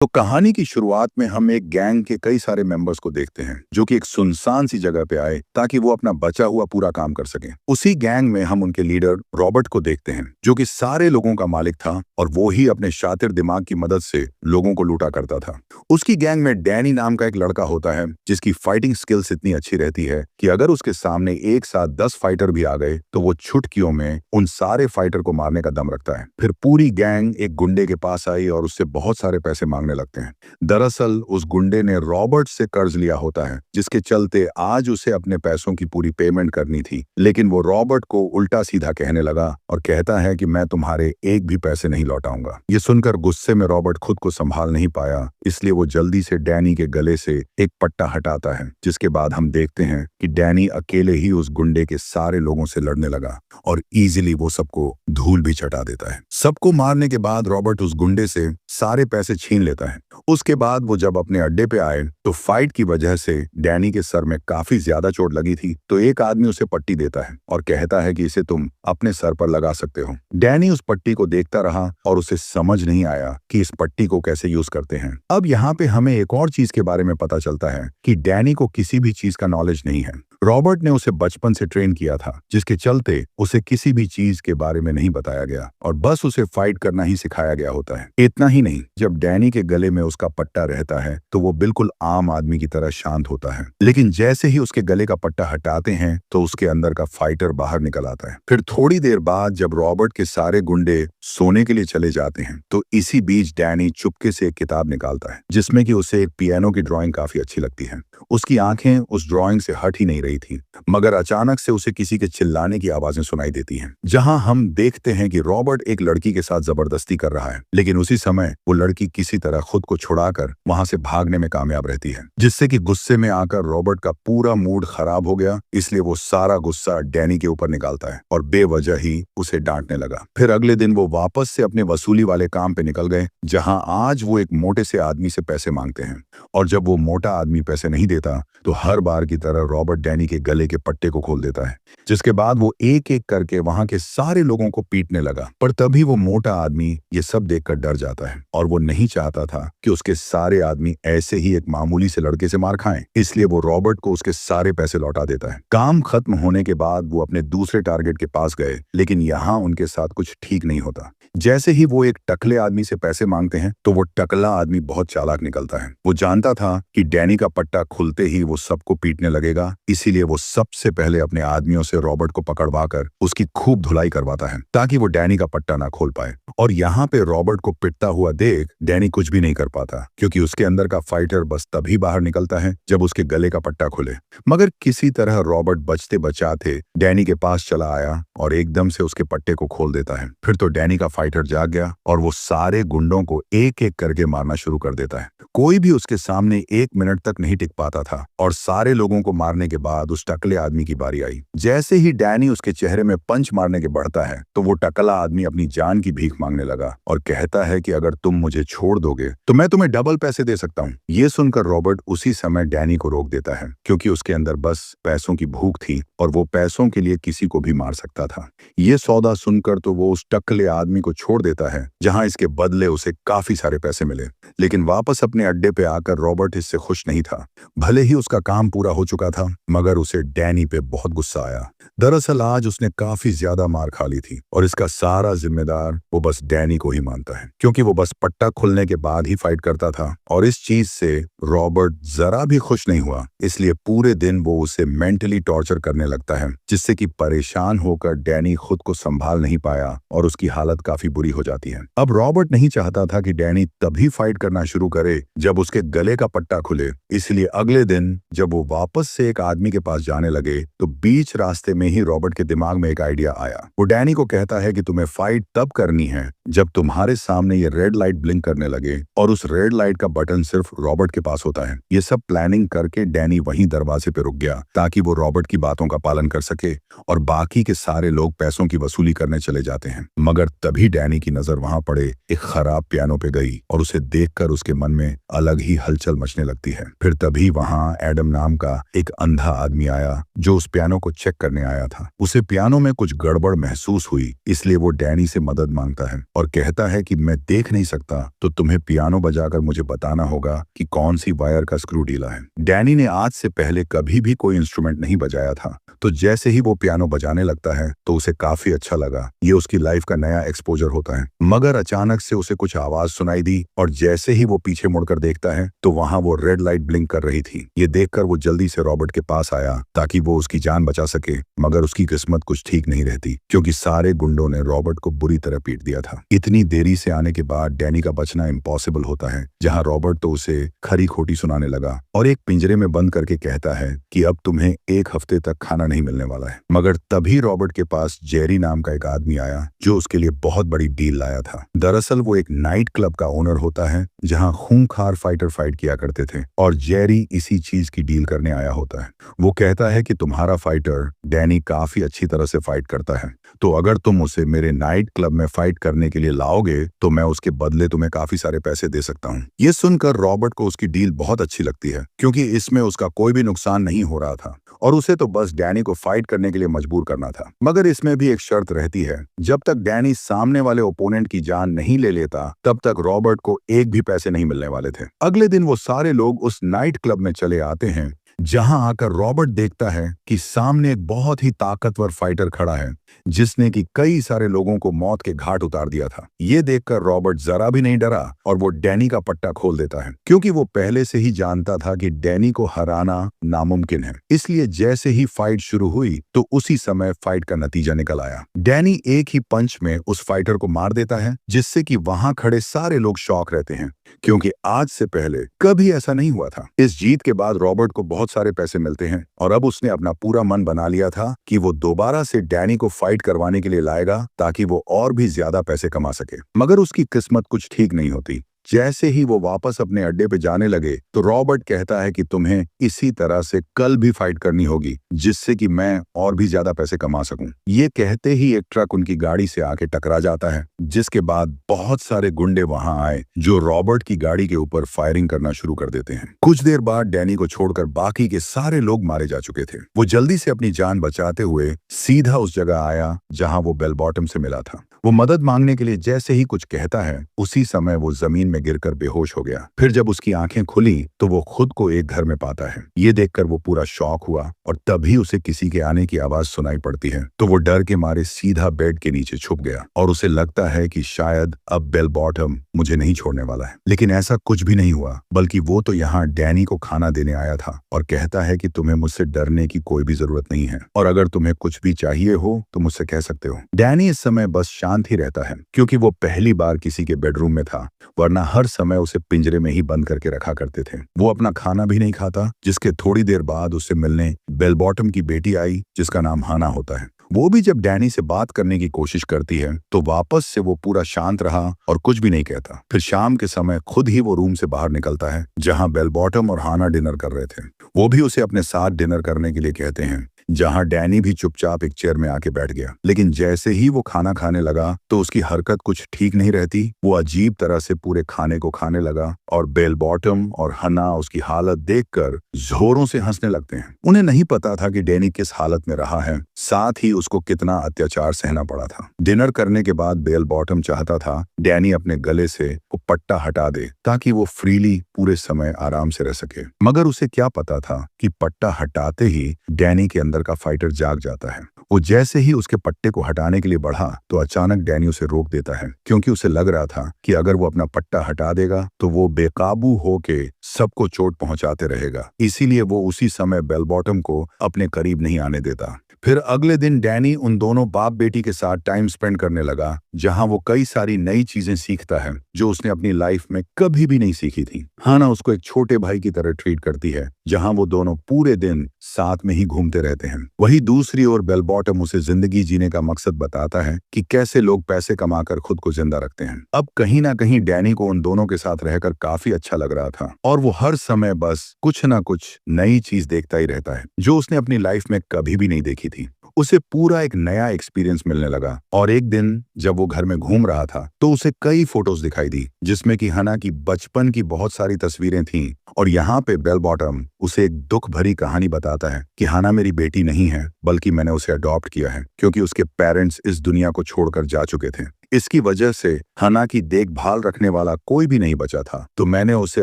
तो कहानी की शुरुआत में हम एक गैंग के कई सारे मेंबर्स को देखते हैं जो कि एक सुनसान सी जगह पे आए ताकि वो अपना बचा हुआ पूरा काम कर सकें। उसी गैंग में हम उनके लीडर रॉबर्ट को देखते हैं जो कि सारे लोगों का मालिक था और वो ही अपने शातिर दिमाग की मदद से लोगों को लूटा करता था। उसकी गैंग में डैनी नाम का एक लड़का होता है जिसकी फाइटिंग स्किल्स इतनी अच्छी रहती है कि अगर उसके सामने एक साथ 10 फाइटर भी आ गए तो वो चुटकियों में उन सारे फाइटर को मारने का दम रखता है। फिर पूरी गैंग एक गुंडे के पास आई और उससे बहुत सारे पैसे मांगने लगते हैं। दरअसल उस गुंडे ने रॉबर्ट से कर्ज लिया होता है जिसके चलते आज उसे अपने पैसों की पूरी पेमेंट करनी थी, लेकिन वो रॉबर्ट को उल्टा सीधा कहने लगा और कहता है कि मैं तुम्हारे एक भी पैसे नहीं लौटाऊंगा। ये सुनकर गुस्से में रॉबर्ट खुद को संभाल नहीं पाया, इसलिए वो जल्दी से डैनी के गले से एक पट्टा हटाता है, जिसके बाद हम देखते हैं कि डैनी अकेले ही उस गुंडे के सारे लोगों से लड़ने लगा और इजीली वो सबको धूल भी चटा देता है। सबको मारने के बाद रॉबर्ट उस गुंडे से सारे पैसे छीन लेता है। उसके बाद वो जब अपने अड्डे पे आए तो फाइट की वजह से डैनी के सर में काफी ज्यादा चोट लगी थी, तो एक आदमी उसे पट्टी देता है और कहता है कि इसे तुम अपने सर पर लगा सकते हो। डैनी उस पट्टी को देखता रहा और उसे समझ नहीं आया कि इस पट्टी को कैसे यूज करते हैं। अब यहाँ पे हमें एक और चीज के बारे में पता चलता है कि डैनी को किसी भी चीज का नॉलेज नहीं है। रॉबर्ट ने उसे बचपन से ट्रेन किया था, जिसके चलते उसे किसी भी चीज के बारे में नहीं बताया गया और बस उसे फाइट करना ही सिखाया गया होता है। इतना ही नहीं, जब डैनी के गले में उसका पट्टा रहता है तो वो बिल्कुल आम आदमी की तरह शांत होता है, लेकिन जैसे ही उसके गले का पट्टा हटाते हैं तो उसके अंदर का फाइटर बाहर निकल आता है। फिर थोड़ी देर बाद जब रॉबर्ट के सारे गुंडे सोने के लिए चले जाते हैं तो इसी बीच डैनी चुपके से एक किताब निकालता है जिसमें कि उसे एक पियानो की ड्राइंग काफी अच्छी लगती है। उसकी आंखें उस ड्राइंग से हट ही नहीं रही थी, मगर अचानक से उसे किसी के चिल्लाने की आवाजें सुनाई देती हैं, जहां हम देखते हैं कि रॉबर्ट एक लड़की के साथ जबरदस्ती कर रहा है, लेकिन उसी समय वो लड़की किसी तरह खुद को छुड़ाकर वहां से भागने में कामयाब रहती है, जिससे कि गुस्से में आकर रॉबर्ट का पूरा मूड खराब हो गया। इसलिए वो सारा गुस्सा डैनी के ऊपर निकालता है और बेवजह ही उसे डांटने लगा। फिर अगले दिन वो वापस से अपने वसूली वाले काम पे निकल गए, जहां आज वो एक मोटे से आदमी से पैसे मांगते हैं और जब वो मोटा आदमी पैसे नहीं देता तो हर बार की तरह रॉबर्ट डैनी के गले के पट्टे को खोल देता है, जिसके बाद वो एक एक करके वहां के सारे लोगों को पीटने लगा। पर तभी वो मोटा आदमी ये सब देखकर डर जाता है और वो नहीं चाहता था कि उसके सारे आदमी ऐसे ही एक मामूली से लड़के से मार खाएं, इसलिए वो रॉबर्ट को उसके सारे पैसे लौटा देता है। काम खत्म होने के बाद वो अपने दूसरे टारगेट के पास गए, लेकिन यहाँ उनके साथ कुछ ठीक नहीं होता। जैसे ही वो एक टकले आदमी से पैसे मांगते हैं तो वो टकला आदमी बहुत चालाक निकलता है। वो जानता था कि डैनी का पट्टा खुलते ही वो सबको पीटने लगेगा, इसीलिए वो सबसे पहले अपने आदमियों से रॉबर्ट को पकड़वाकर उसकी खूब धुलाई करवाता है ताकि वो डैनी का पट्टा ना खोल पाए। और यहाँ पे रॉबर्ट को पिटता हुआ देख डैनी कुछ भी नहीं कर पाता, क्योंकि उसके अंदर का फाइटर बस तभी बाहर निकलता है जब उसके गले का पट्टा खुले। मगर किसी तरह रॉबर्ट बचते बचाते डैनी के पास चला आया और एकदम से उसके पट्टे को खोल देता है। फिर तो डैनी का फाइटर जाग गया और वो सारे गुंडों को एक एक करके मारना शुरू कर देता है। कोई भी उसके सामने 1 मिनट तक नहीं टिक पाता था और सारे लोगों को मारने के बाद उस टकले आदमी की बारी आई। जैसे ही डैनी उसके चेहरे में पंच मारने के बढ़ता है तो वो टकला आदमी अपनी जान की भीख मांगने लगा और कहता है कि अगर तुम मुझे छोड़ दोगे तो मैं तुम्हें डबल पैसे दे सकता हूँ। ये सुनकर रॉबर्ट उसी समय डैनी को रोक देता है, क्योंकि उसके अंदर बस पैसों की भूख थी और वो पैसों के लिए किसी को भी मार सकता था। ये सौदा सुनकर तो वो उस टकले आदमी को छोड़ देता है, जहां इसके बदले उसे काफी सारे पैसे मिले। लेकिन वापस अपने अड्डे पे आकर रॉबर्ट इससे खुश नहीं था। भले ही उसका काम पूरा हो चुका था, मगर उसे डैनी पे बहुत गुस्सा आया। दरअसल आज उसने काफी ज्यादा मार खा ली थी और इसका सारा जिम्मेदार वो बस डैनी को ही मानता है, क्योंकि वो बस पट्टा खुलने के बाद ही फाइट करता था और इस चीज से रॉबर्ट जरा भी खुश नहीं हुआ। इसलिए पूरे दिन वो उसे मेंटली टॉर्चर करने लगता है, जिससे कि परेशान होकर डैनी खुद को संभाल नहीं पाया और उसकी हालत काफी बुरी हो जाती है। अब रॉबर्ट नहीं चाहता था कि डैनी तभी फाइट करना शुरू करे जब उसके गले का पट्टा खुले, इसलिए अगले दिन जब वो वापस से एक आदमी के पास जाने लगे तो बीच रास्ते में ही रॉबर्ट के दिमाग में एक आइडिया आया। वो डैनी को कहता है कि तुम्हें फाइट तब करनी है जब तुम्हारे सामने ये रेड लाइट ब्लिंक करने लगे और उस रेड लाइट का बटन सिर्फ रॉबर्ट के पास होता है। ये सब प्लानिंग करके डैनी वहीं दरवाजे पे रुक गया ताकि वो रॉबर्ट की बातों का पालन कर सके और बाकी के सारे लोग पैसों की वसूली करने चले जाते हैं। मगर तभी डैनी की नजर वहां पड़े एक खराब पियानो पे गई और उसे देखकर उसके मन में अलग ही हलचल मचने लगती है। फिर तभी वहां एडम नाम का एक अंधा आदमी आया जो उस पियानो को चेक करने आया था। उसे पियानो में कुछ गड़बड़ महसूस हुई, इसलिए वो डैनी से मदद मांगता है और कहता है कि मैं देख नहीं सकता तो तुम्हें पियानो बजाकर मुझे बताना होगा कि कौन सी वायर का स्क्रू ढीला है। डैनी ने आज से पहले कभी भी कोई इंस्ट्रूमेंट नहीं बजाया था, तो जैसे ही वो पियानो बजाने लगता है तो उसे काफी अच्छा लगा। ये उसकी लाइफ का नया एक्सपोजर होता है। मगर अचानक से उसे कुछ आवाज सुनाई दी और जैसे ही वो पीछे मुड़कर देखता है तो वहां वो रेड लाइट ब्लिंक कर रही थी। ये देखकर वो जल्दी से रॉबर्ट के पास आया ताकि वो उसकी जान बचा सके, मगर उसकी किस्मत कुछ ठीक नहीं रहती क्योंकि सारे गुंडों ने रॉबर्ट को बुरी तरह पीट दिया था। इतनी देरी से आने के बाद डैनी का बचना इम्पॉसिबल होता है, जहां रॉबर्ट तो उसे खरी खोटी सुनाने लगा और एक पिंजरे में बंद करके कहता है कि अब तुम्हें 1 हफ्ते तक खाना नहीं मिलने वाला है। मगर तभी रॉबर्ट के पास जेरी नाम का एक आदमी आया जो उसके लिए बहुत बड़ी डील लाया था। दरअसल वो एक नाइट क्लब का ओनर होता है जहां खूंखार फाइटर फाइट किया करते थे और जेरी इसी चीज की डील करने आया होता है। वो कहता है कि तुम्हारा फाइटर डैनी काफी अच्छी तरह से फाइट करता है, तो अगर तुम उसे मेरे नाइट क्लब में फाइट करने के लिए लाओगे तो मैं उसके बदले तुम्हें काफी सारे पैसे दे सकता हूँ। ये सुनकर रॉबर्ट को उसकी डील बहुत अच्छी लगती है क्योंकि इसमें उसका कोई भी नुकसान नहीं हो रहा था और उसे तो बस डैनी को फाइट करने के लिए मजबूर करना था। मगर इसमें भी एक शर्त रहती है, जब तक डैनी सामने वाले ओपोनेंट की जान नहीं ले लेता तब तक रॉबर्ट को एक भी पैसे नहीं मिलने वाले थे। अगले दिन वो सारे लोग उस नाइट क्लब में चले आते हैं, जहां आकर रॉबर्ट देखता है कि सामने एक बहुत ही ताकतवर फाइटर खड़ा है जिसने कि कई सारे लोगों को मौत के घाट उतार दिया था। ये देखकर रॉबर्ट जरा भी नहीं डरा और वो डैनी का पट्टा खोल देता है क्योंकि वो पहले से ही जानता था कि डैनी को हराना नामुमकिन है। इसलिए जैसे ही फाइट शुरू हुई तो उसी समय फाइट का नतीजा निकल आया। डैनी एक ही पंच में उस फाइटर को मार देता है जिससे कि वहां खड़े सारे लोग शॉक रहते हैं क्योंकि आज से पहले कभी ऐसा नहीं हुआ था। इस जीत के बाद रॉबर्ट को बहुत सारे पैसे मिलते हैं और अब उसने अपना पूरा मन बना लिया था कि वो दोबारा से डैनी को फाइट करवाने के लिए लाएगा ताकि वो और भी ज्यादा पैसे कमा सके। मगर उसकी किस्मत कुछ ठीक नहीं होती। जैसे ही वो वापस अपने अड्डे पे जाने लगे तो रॉबर्ट कहता है कि तुम्हें इसी तरह से कल भी फाइट करनी होगी जिससे कि मैं और भी ज्यादा पैसे कमा सकूं। ये कहते ही एक ट्रक उनकी गाड़ी से आके टकरा जाता है, जिसके बाद बहुत सारे गुंडे वहां आए जो रॉबर्ट की गाड़ी के ऊपर फायरिंग करना शुरू कर देते हैं। कुछ देर बाद डैनी को छोड़कर बाकी के सारे लोग मारे जा चुके थे। वो जल्दी से अपनी जान बचाते हुए सीधा उस जगह आया जहां वो बेल बॉटम से मिला था। वो मदद मांगने के लिए जैसे ही कुछ कहता है उसी समय वो जमीन में गिरकर बेहोश हो गया। फिर जब उसकी आंखें खुली तो वो खुद को एक घर में पाता है। ये देखकर वो पूरा शॉक हुआ और तभी उसे किसी के आने की आवाज सुनाई पड़ती है, तो वो डर के मारे सीधा बेड के नीचे छुप गया और उसे लगता है कि शायद अब बेल बॉटम मुझे नहीं छोड़ने वाला है। लेकिन ऐसा कुछ भी नहीं हुआ, बल्कि वो तो यहाँ डैनी को खाना देने आया था और कहता है कि तुम्हें मुझसे डरने की कोई भी जरूरत नहीं है और अगर तुम्हें कुछ भी चाहिए हो तो मुझसे कह सकते हो। डैनी इस समय बस शांत ही रहता है क्योंकि वो पहली बार किसी के बेडरूम में था, वरना हर समय उसे पिंजरे में ही बंद करके रखा करते थे। वो अपना खाना भी नहीं खाता, जिसके थोड़ी देर बाद उसे मिलने बेल बॉटम की बेटी आई जिसका नाम हाना होता है। वो भी जब डैनी से बात करने की कोशिश करती है तो वापस से वो पूरा शांत रहा और कुछ भी नहीं कहता। फिर शाम के समय खुद ही वो रूम से बाहर निकलता है जहां बेल बॉटम और हाना डिनर कर रहे थे। वो भी उसे अपने साथ डिनर करने के लिए कहते हैं, जहां डैनी भी चुपचाप एक चेयर में आके बैठ गया। लेकिन जैसे ही वो खाना खाने लगा तो उसकी हरकत कुछ ठीक नहीं रहती। वो अजीब तरह से पूरे खाने को खाने लगा और बेल बॉटम और हना उसकी हालत देखकर जोरों से हंसने लगते हैं। उन्हें नहीं पता था कि डैनी किस हालत में रहा है, साथ ही उसको कितना अत्याचार सहना पड़ा था। डिनर करने के बाद बेल बॉटम चाहता था डैनी अपने गले से वो पट्टा हटा दे ताकि वो फ्रीली पूरे समय आराम से रह सके। मगर उसे क्या पता था कि पट्टा हटाते ही डैनी के अंदर का फाइटर जाग जाता है। वो जैसे ही उसके पट्टे को हटाने के लिए बढ़ा तो अचानक डैनी उसे रोक देता है क्योंकि उसे लग रहा था कि अगर वो अपना पट्टा हटा देगा तो वो बेकाबू होके सबको चोट पहुंचाते रहेगा। इसीलिए वो उसी समय बेल बॉटम को अपने करीब नहीं आने देता। फिर अगले दिन डैनी उन दोनों बाप बेटी के साथ टाइम स्पेंड करने लगा, जहां वो कई सारी नई चीजें सीखता है जो उसने अपनी लाइफ में कभी भी नहीं सीखी थी। हाना उसको एक छोटे भाई की तरह ट्रीट करती है, जहां वो दोनों पूरे दिन साथ में ही घूमते रहते हैं। वही दूसरी ओर बेल बॉटम उसे जिंदगी जीने का मकसद बताता है कि कैसे लोग पैसे कमाकर खुद को जिंदा रखते हैं। अब कहीं ना कहीं डैनी को उन दोनों के साथ रहकर काफी अच्छा लग रहा था और वो हर समय बस कुछ ना कुछ नई चीज देखता ही रहता है जो उसने अपनी लाइफ में कभी भी नहीं देखी थी। उसे पूरा एक नया एक्सपीरियंस मिलने लगा और एक दिन जब वो घर में घूम रहा था तो उसे कई फोटोज दिखाई दी जिसमें कि हना की बचपन की बहुत सारी तस्वीरें थीं और यहाँ पे बेल बॉटम उसे एक दुख भरी कहानी बताता है कि हना मेरी बेटी नहीं है, बल्कि मैंने उसे अडॉप्ट किया है क्योंकि उसके पेरेंट्स इस दुनिया को छोड़कर जा चुके थे। इसकी वजह से हना की देखभाल रखने वाला कोई भी नहीं बचा था। तो मैंने उसे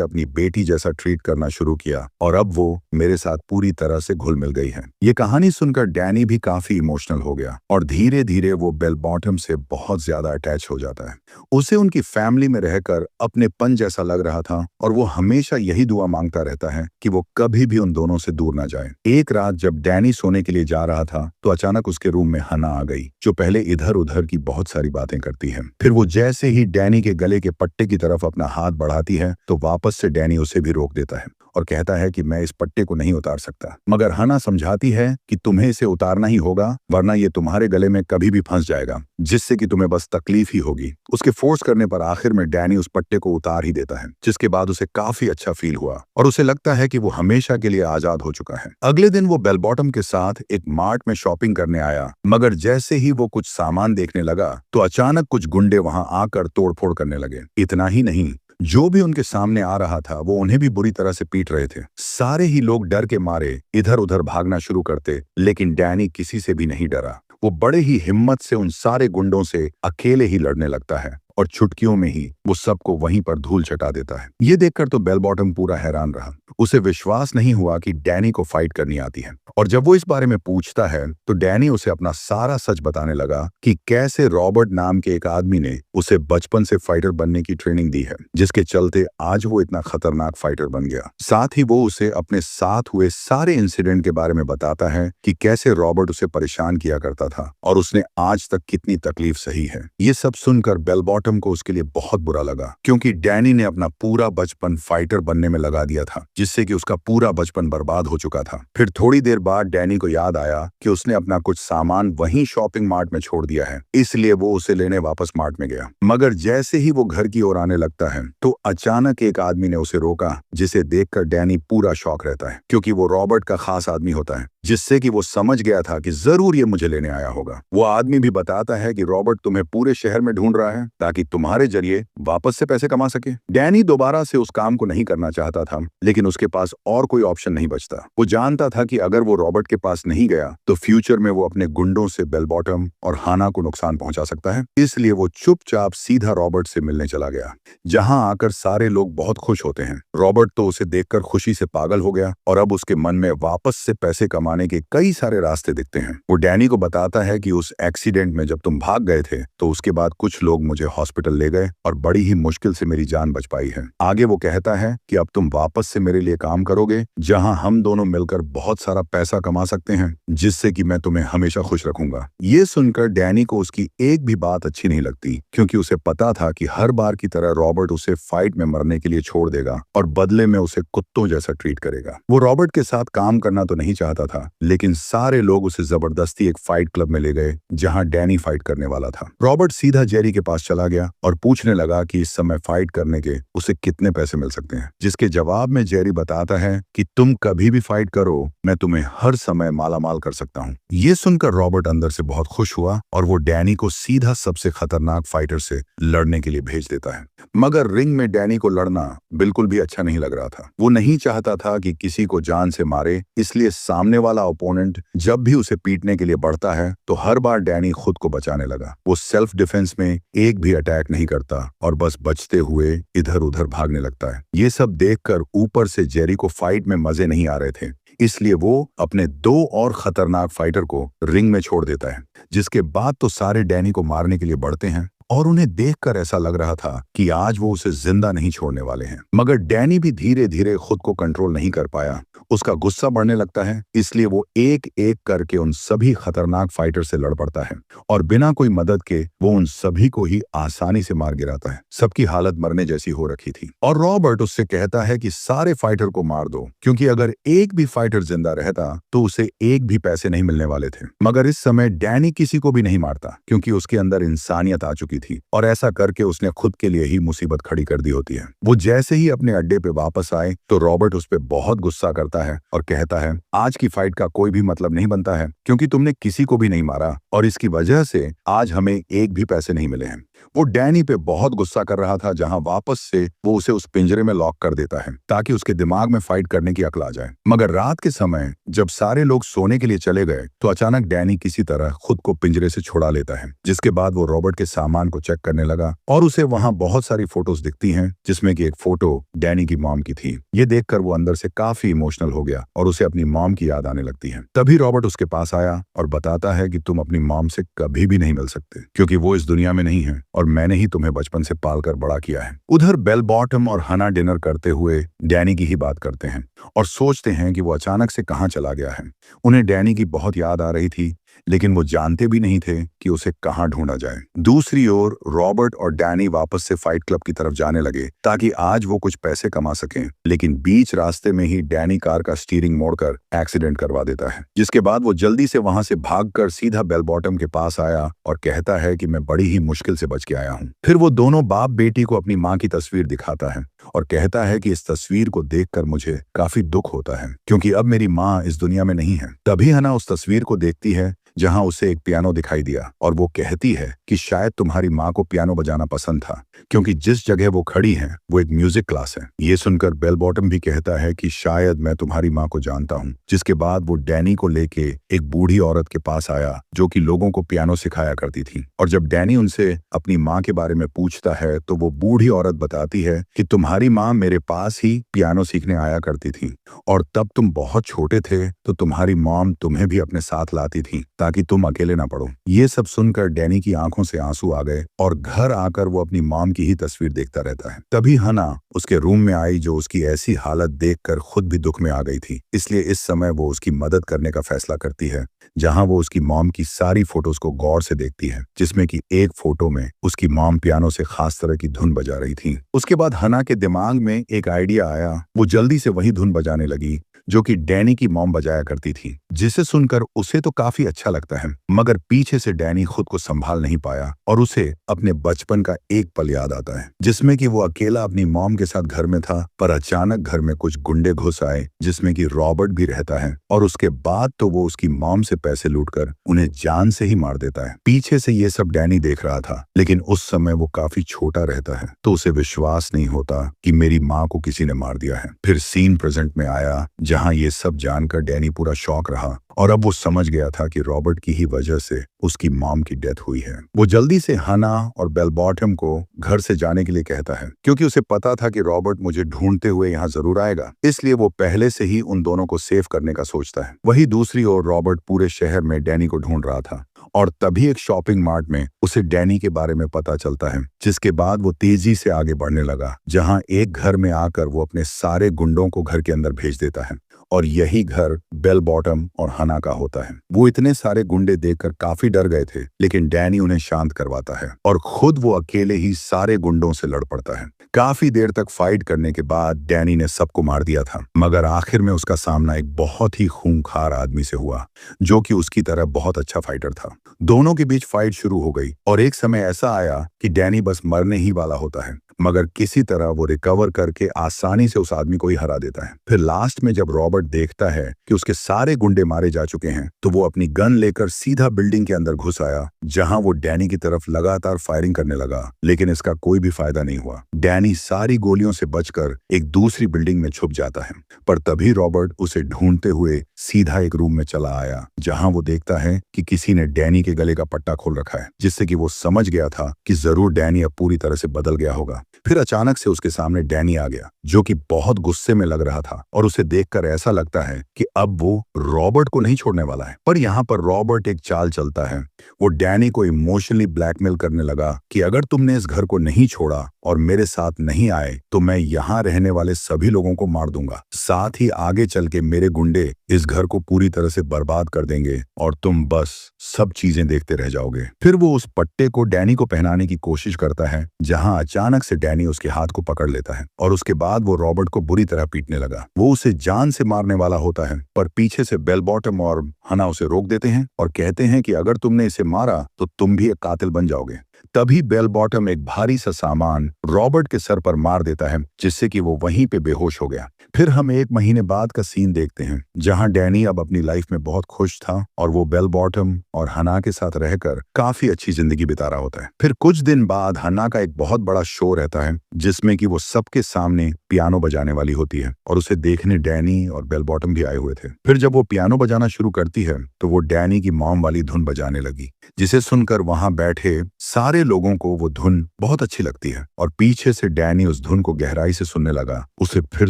अपनी बेटी जैसा ट्रीट करना शुरू किया और अब वो मेरे साथ पूरी तरह से घुल मिल गई है। ये कहानी सुनकर डैनी भी काफी इमोशनल हो गया और धीरे धीरे वो बेल बॉटम से बहुत ज्यादा अटैच हो जाता है। उसे उनकी फैमिली में रहकर अपनेपन जैसा लग रहा था और वो हमेशा यही दुआ मांगता रहता है कि वो कभी भी उन दोनों से दूर ना जाए। एक रात जब डैनी सोने के लिए जा रहा था तो अचानक उसके रूम में हना आ गई, जो पहले इधर उधर की बहुत सारी बातें करती है। फिर वो जैसे ही डैनी के गले के पट्टे की तरफ अपना हाथ बढ़ाती है तो वापस से डैनी उसे भी रोक देता है और कहता है कि मैं इस पट्टे को नहीं उतार सकता। मगर हना समझाती है कि तुम्हें इसे उतारना ही होगा, वरना ये तुम्हारे गले में कभी भी फंस जाएगा, जिससे कि तुम्हें बस तकलीफ ही होगी। उसके फोर्स करने पर आखिर में डैनी उस पट्टे को उतार ही देता है, जिसके बाद उसे काफी अच्छा फील हुआ और उसे लगता है कि वो हमेशा के लिए आजाद हो चुका है। अगले दिन वो बेल बॉटम के साथ एक मार्ट में शॉपिंग करने आया, मगर जैसे ही वो कुछ सामान देखने लगा तो अचानक कुछ गुंडे वहां आकर तोड़फोड़ करने लगे। इतना ही नहीं, जो भी उनके सामने आ रहा था वो उन्हें भी बुरी तरह से पीट रहे थे। सारे ही लोग डर के मारे इधर उधर भागना शुरू करते, लेकिन डैनी किसी से भी नहीं डरा। वो बड़े ही हिम्मत से उन सारे गुंडों से अकेले ही लड़ने लगता है और चुटकियों में ही वो सबको वहीं पर धूल चटा देता है। ये देखकर तो बेल बॉटम पूरा हैरान रहा। उसे विश्वास नहीं हुआ कि डैनी को फाइट करनी आती है और जब वो इस बारे में पूछता है तो डैनी उसे अपना सारा सच बताने लगा कि कैसे रॉबर्ट नाम के एक आदमी ने उसे बचपन से फाइटर बनने की ट्रेनिंग दी है, जिसके चलते आज वो इतना खतरनाक फाइटर बन गया। साथ ही वो उसे अपने साथ हुए सारे इंसिडेंट के बारे में बताता है कि कैसे रॉबर्ट उसे परेशान किया करता था और उसने आज तक कितनी तकलीफ सही है। ये सब सुनकर बेल बॉटम को उसके लिए बहुत बुरा लगा, क्योंकि डैनी ने अपना पूरा बचपन फाइटर बनने में लगा दिया था, जिससे कि उसका पूरा बचपन बर्बाद हो चुका था। फिर थोड़ी देर बाद डैनी को याद आया कि उसने अपना कुछ सामान वहीं शॉपिंग मार्ट में छोड़ दिया है, इसलिए वो उसे लेने वापस मार्ट में गया। मगर जैसे ही वो घर की ओर आने लगता है तो अचानक एक आदमी ने उसे रोका, जिसे देखकर डैनी पूरा शॉक रहता है, क्योंकि वो रॉबर्ट का खास आदमी होता है, जिससे कि वो समझ गया था कि जरूर ये मुझे लेने आया होगा। वो आदमी भी बताता है कि रॉबर्ट तुम्हें पूरे शहर में ढूंढ रहा है ताकि तुम्हारे जरिए वापस से पैसे कमा सके। डैनी दोबारा से उस काम को नहीं करना चाहता था, लेकिन उसके पास और कोई ऑप्शन नहीं बचता। वो जानता था कि अगर वो रॉबर्ट के पास नहीं गया तो फ्यूचर में वो अपने गुंडों से बेल बॉटम और हाना को नुकसान पहुंचा सकता है। इसलिए वो चुपचाप सीधा रॉबर्ट से मिलने चला गया, जहां आकर सारे लोग बहुत खुश होते हैं। रॉबर्ट तो उसे देखकर खुशी से पागल हो गया और अब उसके मन में वापस से पैसे कमाने के कई सारे रास्ते दिखते हैं। वो डैनी को बताता है कि उस एक्सीडेंट में जब तुम भाग गए थे तो उसके बाद कुछ लोग मुझे हॉस्पिटल ले गए और बड़ी ही मुश्किल से मेरी जान बच पाई है। आगे वो कहता है कि अब तुम वापस से मेरे लिए काम करोगे, जहां हम दोनों मिलकर बहुत सारा पैसा कमा सकते हैं, जिससे कि मैं तुम्हें हमेशा खुश रखूंगा। ये सुनकर डैनी को उसकी एक भी बात अच्छी नहीं लगती, क्योंकि उसे पता था कि हर बार की तरह रॉबर्ट उसे फाइट में मरने के लिए छोड़ देगा और बदले में उसे कुत्तों जैसा ट्रीट करेगा। वो रॉबर्ट के साथ काम करना तो नहीं चाहता था, लेकिन सारे लोग उसे जबरदस्ती एक फाइट क्लब में ले गए जहां डैनी फाइट करने वाला था। रॉबर्ट सीधा जेरी के पास चला गया और पूछने लगा कि इस समय फाइट करने के उसे कितने पैसे मिल सकते हैं, जिसके जवाब में जेरी बताता है कि तुम कभी भी फाइट करो, मैं तुम्हें हर समय मालामाल कर सकता हूँ। ये सुनकर रॉबर्ट अंदर से बहुत खुश हुआ और वो डैनी को सीधा सबसे खतरनाक फाइटर से लड़ने के लिए भेज देता है। मगर रिंग में डैनी को लड़ना बिल्कुल भी अच्छा नहीं लग रहा था। वो नहीं चाहता था कि किसी को जान से मारे, इसलिए सामने वाला ओपोनेंट जब भी उसे पीटने के लिए बढ़ता है तो हर बार डैनी खुद को बचाने लगा। वो सेल्फ डिफेंस में एक भी अटैक नहीं करता और बस बचते हुए इधर उधर भागने लगता है। ये सब देखकर ऊपर से जेरी को फाइट में मजे नहीं आ रहे थे, इसलिए वो अपने दो और खतरनाक फाइटर को रिंग में छोड़ देता है, जिसके बाद तो सारे डैनी को मारने के लिए बढ़ते हैं और उन्हें देखकर ऐसा लग रहा था कि आज वो उसे जिंदा नहीं छोड़ने वाले हैं। मगर डैनी भी धीरे धीरे खुद को कंट्रोल नहीं कर पाया। उसका गुस्सा बढ़ने लगता है, इसलिए वो एक एक करके उन सभी खतरनाक फाइटर से लड़ पड़ता है और बिना कोई मदद के वो उन सभी को ही आसानी से मार गिराता है। सबकी हालत मरने जैसी हो रखी थी और रॉबर्ट उससे कहता है कि सारे फाइटर को मार दो, क्योंकि अगर एक भी फाइटर जिंदा रहता तो उसे एक भी पैसे नहीं मिलने वाले थे। मगर इस समय डैनी किसी को भी नहीं मारता, क्योंकि उसके अंदर इंसानियत आ चुकी थी और ऐसा करके उसने खुद के लिए ही मुसीबत खड़ी कर दी होती है। वो जैसे ही अपने अड्डे पे वापस आए तो रॉबर्ट उस पे बहुत गुस्सा करता है और कहता है, आज की फाइट का कोई भी मतलब नहीं बनता है, क्योंकि तुमने किसी को भी नहीं मारा और इसकी वजह से आज हमें एक भी पैसे नहीं मिले हैं। वो डैनी पे बहुत गुस्सा कर रहा था, जहां वापस से वो उसे उस पिंजरे में लॉक कर देता है ताकि उसके दिमाग में फाइट करने की अक्ल आ जाए। मगर रात के समय जब सारे लोग सोने के लिए चले गए तो अचानक डैनी किसी तरह खुद को पिंजरे से छुड़ा लेता है, जिसके बाद वो रॉबर्ट के सामान को चेक करने लगा और उसे वहां बहुत सारी फोटोज दिखती हैं, जिसमें कि एक फोटो डैनी की मॉम की थी। ये देखकर वो अंदर से काफी इमोशनल हो गया और उसे अपनी मॉम की याद आने लगती है। तभी रॉबर्ट उसके पास आया और बताता है कि तुम अपनी मॉम से कभी भी नहीं मिल सकते, क्योंकि वो इस दुनिया में नहीं है और मैंने ही तुम्हें बचपन से पालकर बड़ा किया है। उधर बेल बॉटम और हना डिनर करते हुए डैनी की ही बात करते हैं और सोचते हैं कि वो अचानक से कहाँ चला गया है। उन्हें डैनी की बहुत याद आ रही थी, लेकिन वो जानते भी नहीं थे कि उसे कहां ढूंढा जाए। दूसरी ओर रॉबर्ट और डैनी वापस से फाइट क्लब की तरफ जाने लगे ताकि आज वो कुछ पैसे कमा सकें, लेकिन बीच रास्ते में ही डैनी कार का स्टीयरिंग मोड़कर एक्सीडेंट करवा देता है, जिसके बाद वो जल्दी से वहां से भागकर सीधा बेल बॉटम के पास आया और कहता है कि मैं बड़ी ही मुश्किल से बच के आया हूँ। फिर वो दोनों बाप बेटी को अपनी माँ की तस्वीर दिखाता है और कहता है कि इस तस्वीर को देखकर मुझे काफी दुख होता है, क्योंकि अब मेरी माँ इस दुनिया में नहीं है। तभी हना उस तस्वीर को देखती है जहां उसे एक पियानो दिखाई दिया और वो कहती है कि शायद तुम्हारी माँ को पियानो बजाना पसंद था, क्योंकि जिस जगह वो खड़ी है वो एक म्यूजिक क्लास है। ये सुनकर बेल बॉटम भी कहता है कि शायद मैं तुम्हारी माँ को जानता हूँ, जिसके बाद वो डैनी को लेके एक बूढ़ी औरत के पास आया जो कि लोगों को पियानो सिखाया करती थी। और जब डैनी उनसे अपनी माँ के बारे में पूछता है तो वो बूढ़ी औरत बताती है कि तुम्हारी माँ मेरे पास ही पियानो सीखने आया करती थी और तब तुम बहुत छोटे थे तो तुम्हारी मॉम तुम्हें भी अपने साथ लाती थी ताकि तुम अकेले ना पड़ो। ये सब सुनकर डैनी की आंखों से आंसू आ गए और घर आकर वो अपनी मॉम की ही तस्वीर देखता रहता है। तभी हना उसके रूम में आई, जो उसकी ऐसी हालत देखकर खुद भी दुख में आ गई थी। इसलिए इस समय वो उसकी मदद करने का फैसला करती है, जहां वो उसकी मॉम की सारी फोटोज को गौर से देखती है, जिसमें कि एक फोटो में उसकी मॉम पियानो से खास तरह की धुन बजा रही थी। उसके बाद हना के दिमाग में एक आइडिया आया। वो जल्दी से वही धुन बजाने लगी जो कि डैनी की मॉम बजाया करती थी, जिसे सुनकर उसे तो काफी अच्छा लगता है, मगर पीछे से डैनी खुद को संभाल नहीं पाया और उसे अपने बचपन का एक पल याद आता है, जिसमें कि वो अकेला अपनी मॉम के साथ घर में था, पर अचानक घर में कुछ गुंडे घुस आए, जिसमें कि रॉबर्ट भी रहता है और उसके बाद तो वो उसकी मॉम से पैसे लूटकर उन्हें जान से ही मार देता है। पीछे से ये सब डैनी देख रहा था, लेकिन उस समय वो काफी छोटा रहता है तो उसे विश्वास नहीं होता कि मेरी माँ को किसी ने मार दिया है। फिर सीन प्रेजेंट में आया, जहां ये सब जानकर डैनी पूरा शॉक रहा और अब वो समझ गया था कि रॉबर्ट की ही वजह से उसकी मॉम की डेथ हुई है। वो जल्दी से हना और बेल बॉटम को घर से जाने के लिए कहता है, क्योंकि उसे पता था कि रॉबर्ट मुझे ढूंढते हुए यहाँ जरूर आएगा, इसलिए वो पहले से ही उन दोनों को सेव करने का सोचता है। वही दूसरी ओर रॉबर्ट पूरे शहर में डैनी को ढूंढ रहा था और तभी एक शॉपिंग मार्ट में उसे डैनी के बारे में पता चलता है, जिसके बाद वो तेजी से आगे बढ़ने लगा, जहां एक घर में आकर वो अपने सारे गुंडों को घर के अंदर भेज देता है और यही घर बेल बॉटम और हना का होता है। वो इतने सारे गुंडे देखकर काफी डर गए थे, लेकिन डैनी उन्हें शांत करवाता है और खुद वो अकेले ही सारे गुंडों से लड़ पड़ता है। काफी देर तक फाइट करने के बाद डैनी ने सबको मार दिया था, मगर आखिर में उसका सामना एक बहुत ही खूंखार आदमी से हुआ, जो कि उसकी तरह बहुत अच्छा फाइटर था। दोनों के बीच फाइट शुरू हो गई और एक समय ऐसा आया कि डैनी बस मरने ही वाला होता है, मगर किसी तरह वो रिकवर करके आसानी से उस आदमी को ही हरा देता है। फिर लास्ट में जब रॉबर्ट देखता है कि उसके सारे गुंडे मारे जा चुके हैं, तो वो अपनी गन लेकर सीधा बिल्डिंग के अंदर घुस आया, जहां वो डैनी की तरफ लगातार फायरिंग करने लगा, लेकिन इसका कोई भी फायदा नहीं हुआ। डैनी सारी गोलियों से बचकर एक दूसरी बिल्डिंग में छुप जाता है, पर तभी रॉबर्ट उसे ढूंढते हुए सीधा एक रूम में चला आया, जहां वो देखता है कि किसी ने डैनी के गले का पट्टा खोल रखा है, जिससे कि वो समझ गया था कि जरूर डैनी अब पूरी तरह से बदल गया होगा। फिर अचानक से उसके सामने डैनी आ गया, जो कि बहुत गुस्से में लग रहा था और उसे देखकर ऐसा लगता है कि अब वो रॉबर्ट को नहीं छोड़ने वाला है। पर यहाँ पर रॉबर्ट एक चाल चलता है। वो डैनी को इमोशनली ब्लैकमेल करने लगा कि अगर तुमने इस घर को नहीं छोड़ा और मेरे साथ नहीं आए तो मैं यहाँ रहने वाले सभी लोगों को मार दूंगा, साथ ही आगे चल के मेरे गुंडे इस घर को पूरी तरह से बर्बाद कर देंगे और तुम बस सब चीजें देखते रह जाओगे। फिर वो उस पट्टे को डैनी को पहनाने की कोशिश करता है, जहां अचानक से डैनी उसके हाथ को पकड़ लेता है और उसके बाद वो रॉबर्ट को बुरी तरह पीटने लगा। वो उसे जान से मारने वाला होता है, पर पीछे से बेल बॉटम और हना उसे रोक देते हैं और कहते हैं कि अगर तुमने इसे मारा तो तुम भी एक कातिल बन जाओगे। तभी बेल बॉटम एक भारी सा सामान रॉबर्ट के सर पर मार देता है, जिससे कि वो वहीं पे बेहोश हो गया। फिर हम 1 महीने बाद का सीन देखते हैं, जहां डैनी अब अपनी लाइफ में बहुत खुश था और वो बेल बॉटम और हना के साथ रहकर काफी अच्छी जिंदगी बिता रहा होता है। फिर कुछ दिन बाद हना का एक बहुत बड़ा शो रहता है, जिसमें कि वो सबके सामने पियानो बजाने वाली होती है और उसे देखने डैनी और बेल बॉटम भी आए हुए थे। फिर जब वो पियानो बजाना शुरू करती है तो वो डैनी की मॉम वाली धुन बजाने लगी, जिसे सुनकर वहां बैठे सारे लोगों को वो धुन बहुत अच्छी लगती है और पीछे से डैनी उस धुन को गहराई से सुनने लगा। उसे फिर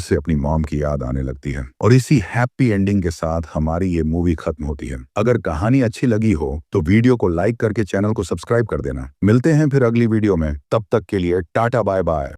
से अपनी मॉम की याद आने लगती है और इसी हैप्पी एंडिंग के साथ हमारी ये मूवी खत्म होती है। अगर कहानी अच्छी लगी हो तो वीडियो को लाइक करके चैनल को सब्सक्राइब कर देना। मिलते हैं फिर अगली वीडियो में, तब तक के लिए टाटा बाय बाय।